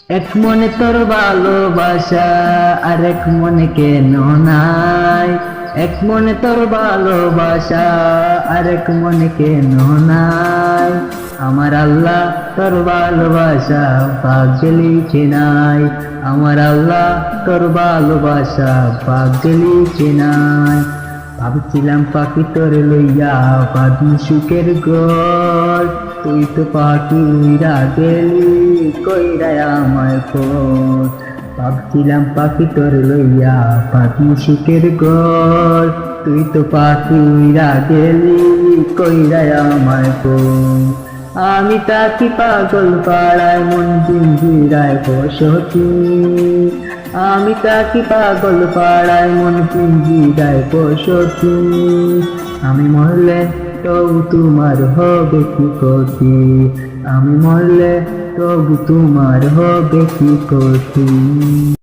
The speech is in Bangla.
এক মনে তোর ভালোবাসা আর এক মনে কেন নাই। এক মনে তোর ভালোবাসা আর এক মনে কেন নাই। আমার আল্লাহ তোর ভালোবাসা ভাগ্যে লিখে নাই। আমার আল্লাহ তোর ভালোবাসা ভাগ্যে লিখে নাই। ভাবছিলাম পাখি তোর লইয়া বাঁধি সুখের ঘর, তুই তো পাখি উইরা গেলি কইরা আমায় পর। ভাবছিলাম পাখি তোর লইয়া বাঁধি সুখের ঘর, তুই তো পাখি উইরা গেলি কইরা আমায় পর। আমি তাকি পাগল পাড়ায় মন পিঞ্জিরায় বসতি। আমি তাকি পাগল পাড়ায় মন পিঞ্জিরায় বসতি। আমি মরলে তবু তোমার হবে কি ক্ষতি। আমি মরলে তবু তোমার হবে কি ক্ষতি।